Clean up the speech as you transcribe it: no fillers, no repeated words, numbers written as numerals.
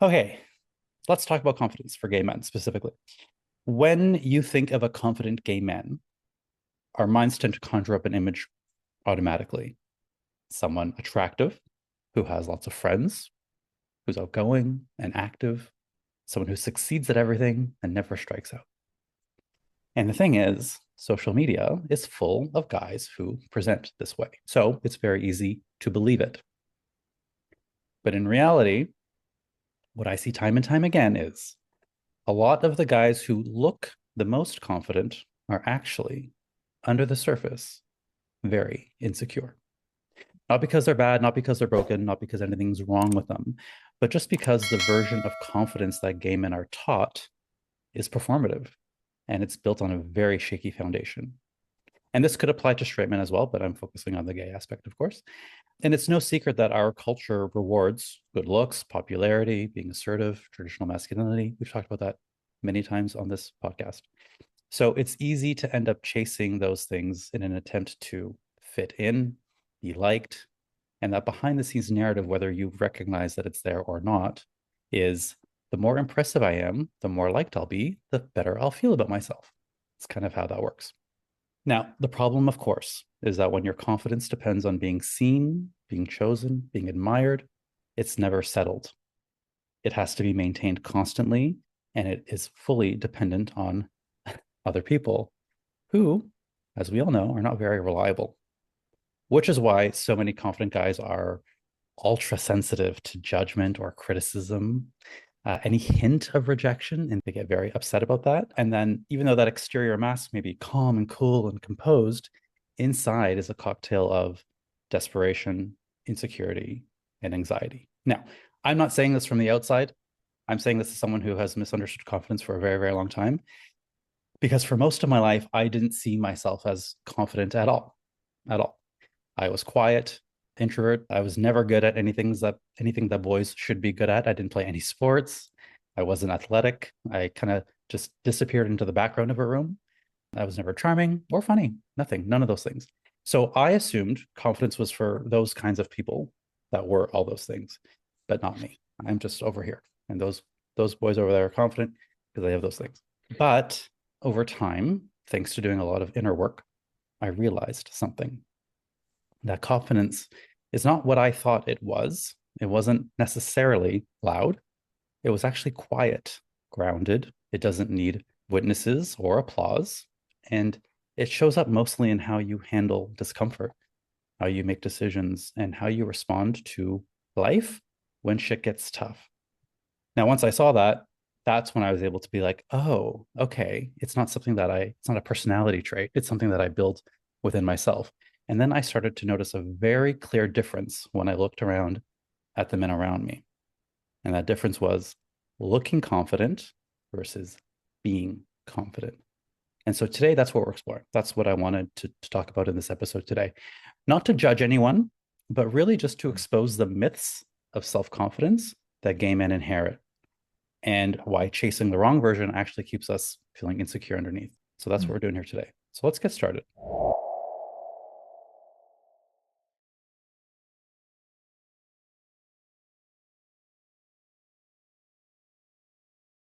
Okay, let's talk about confidence for gay men specifically. When you think of a confident gay man, our minds tend to conjure up an image automatically. Someone attractive, who has lots of friends, who's outgoing and active, someone who succeeds at everything and never strikes out. And the thing is, social media is full of guys who present this way. So it's very easy to believe it. But in reality, what I see time and time again is a lot of the guys who look the most confident are actually, under the surface, very insecure. Not because they're bad, not because they're broken, not because anything's wrong with them, but just because the version of confidence that gay men are taught is performative and it's built on a very shaky foundation. And this could apply to straight men as well, but I'm focusing on the gay aspect, of course. And it's no secret that our culture rewards good looks, popularity, being assertive, traditional masculinity. We've talked about that many times on this podcast. So it's easy to end up chasing those things in an attempt to fit in, be liked. And that behind the scenes narrative, whether you recognize that it's there or not, is the more impressive I am, the more liked I'll be, the better I'll feel about myself. It's kind of how that works. Now, the problem, of course, is that when your confidence depends on being seen, being chosen, being admired, it's never settled. It has to be maintained constantly, and it is fully dependent on other people who, as we all know, are not very reliable, which is why so many confident guys are ultra sensitive to judgment or criticism, any hint of rejection, and they get very upset about that. And then, even though that exterior mask may be calm and cool and composed, inside is a cocktail of desperation, insecurity, and anxiety. Now, I'm not saying this from the outside. I'm saying this as someone who has misunderstood confidence for a very, very long time. Because for most of my life, I didn't see myself as confident at all. At all. I was quiet, introvert. I was never good at anything that boys should be good at. I didn't play any sports. I wasn't athletic. I kind of just disappeared into the background of a room. I was never charming or funny. Nothing, none of those things. So I assumed confidence was for those kinds of people that were all those things, but not me. I'm just over here. And those boys over there are confident because they have those things. But over time, thanks to doing a lot of inner work, I realized something. That confidence is not what I thought it was. It wasn't necessarily loud. It was actually quiet, grounded. It doesn't need witnesses or applause. And it shows up mostly in how you handle discomfort, how you make decisions, and how you respond to life when shit gets tough. Now, once I saw that, that's when I was able to be like, oh, okay, it's not a personality trait. It's something that I build within myself. And then I started to notice a very clear difference when I looked around at the men around me. And that difference was looking confident versus being confident. And so today, that's what we're exploring. That's what I wanted to talk about in this episode today. Not to judge anyone, but really just to expose the myths of self-confidence that gay men inherit and why chasing the wrong version actually keeps us feeling insecure underneath. So that's what we're doing here today. So let's get started.